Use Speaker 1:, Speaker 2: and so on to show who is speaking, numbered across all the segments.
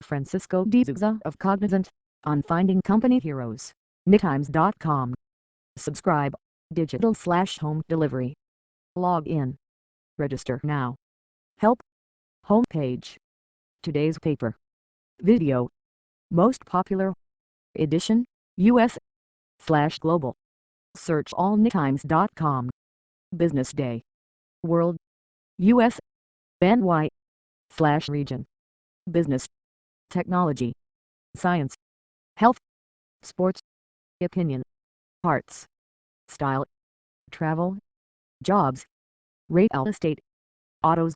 Speaker 1: Francisco D'Souza of Cognizant, on finding company heroes. NewTimes.com. Subscribe. Digital/home delivery. Log in. Register now. Help. Homepage. Today's paper. Video. Most popular. Edition. US/global. Search all NewTimes.com. Business day. World. US. NY/region. Business. Technology. Science. Health. Sports. Opinion. Arts. Style. Travel. Jobs. Real estate. Autos.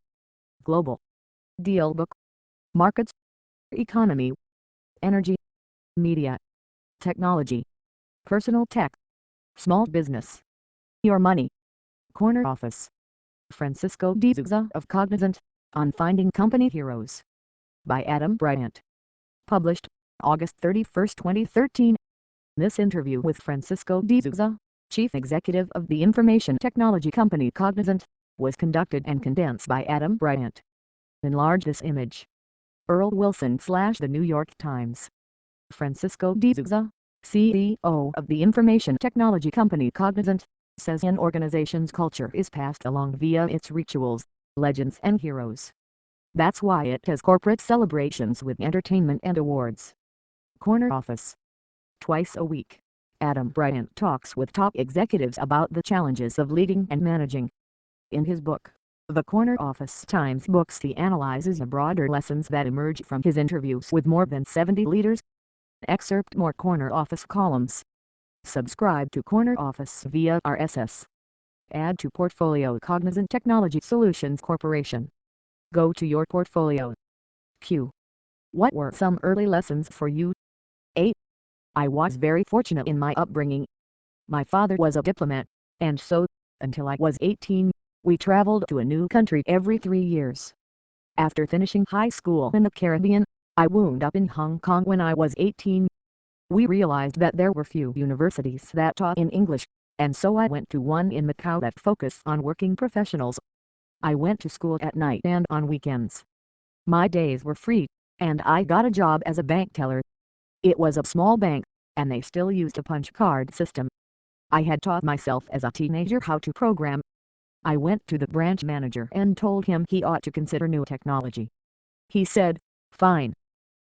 Speaker 1: Global. Deal book. Markets. Economy. Energy. Media. Technology. Personal tech. Small business. Your money. Corner office. Francisco D'Souza of Cognizant, on finding company heroes. By Adam Bryant. Published, August 31, 2013. This interview with Francisco D'Souza, Chief Executive of the information technology company Cognizant, was conducted and condensed by Adam Bryant. Enlarge this image. Earl Wilson / The New York Times. Francisco D'Souza, CEO of the information technology company Cognizant, says an organization's culture is passed along via its rituals, legends and heroes. That's why it has corporate celebrations with entertainment and awards. Corner office. Twice a week, Adam Bryant talks with top executives about the challenges of leading and managing. In his book, The Corner Office Times Books, he analyzes the broader lessons that emerge from his interviews with more than 70 leaders. Excerpt more Corner Office columns. Subscribe to Corner Office via RSS. Add to portfolio Cognizant Technology Solutions Corporation. Go to your portfolio. Q. What were some early lessons for you? 8. I was very fortunate in my upbringing. My father was a diplomat, and so, until I was 18, we traveled to a new country every 3 years. After finishing high school in the Caribbean, I wound up in Hong Kong when I was 18. We realized that there were few universities that taught in English, and so I went to one in Macau that focused on working professionals. I went to school at night and on weekends. My days were free, and I got a job as a bank teller. It was a small bank, and they still used a punch card system. I had taught myself as a teenager how to program. I went to the branch manager and told him he ought to consider new technology. He said, "Fine.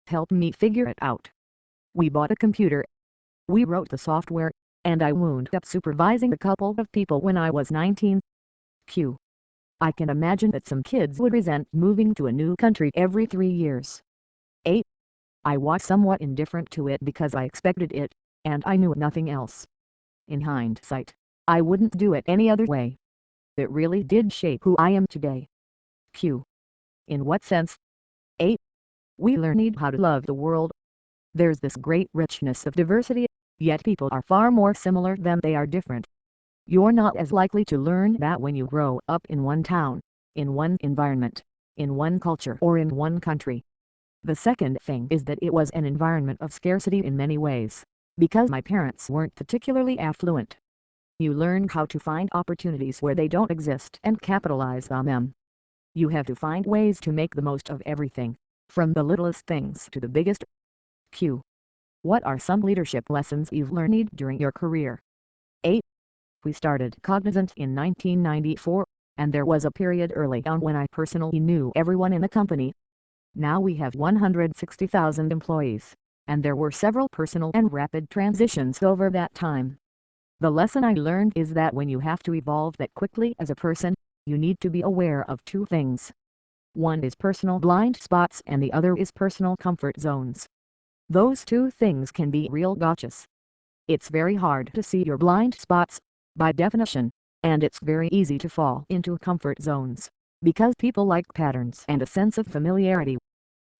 Speaker 1: Help me figure it out." We bought a computer. We wrote the software, and I wound up supervising a couple of people when I was 19. Q. I can imagine that some kids would resent moving to a new country every 3 years. 8. I was somewhat indifferent to it because I expected it, and I knew nothing else. In hindsight, I wouldn't do it any other way. It really did shape who I am today. Q. In what sense? 8. We learned how to love the world. There's this great richness of diversity, yet people are far more similar than they are different. You're not as likely to learn that when you grow up in one town, in one environment, in one culture or in one country. The second thing is that it was an environment of scarcity in many ways, because my parents weren't particularly affluent. You learn how to find opportunities where they don't exist and capitalize on them. You have to find ways to make the most of everything, from the littlest things to the biggest. Q. What are some leadership lessons you've learned during your career? 8. We started Cognizant in 1994, and there was a period early on when I personally knew everyone in the company. Now we have 160,000 employees, and there were several personal and rapid transitions over that time. The lesson I learned is that when you have to evolve that quickly as a person, you need to be aware of two things. One is personal blind spots and the other is personal comfort zones. Those two things can be real gotchas. It's very hard to see your blind spots, by definition, and it's very easy to fall into comfort zones, because people like patterns and a sense of familiarity.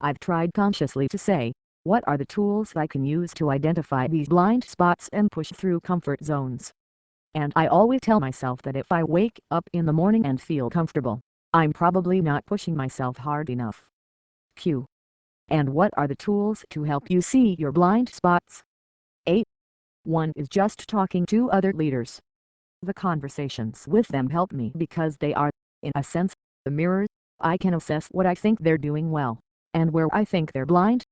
Speaker 1: I've tried consciously to say, what are the tools I can use to identify these blind spots and push through comfort zones? And I always tell myself that if I wake up in the morning and feel comfortable, I'm probably not pushing myself hard enough. Q. And what are the tools to help you see your blind spots? 8. One is just talking to other leaders. The conversations with them help me because they are, in a sense, the mirrors. I can assess what I think they're doing well, and where I think they're blind,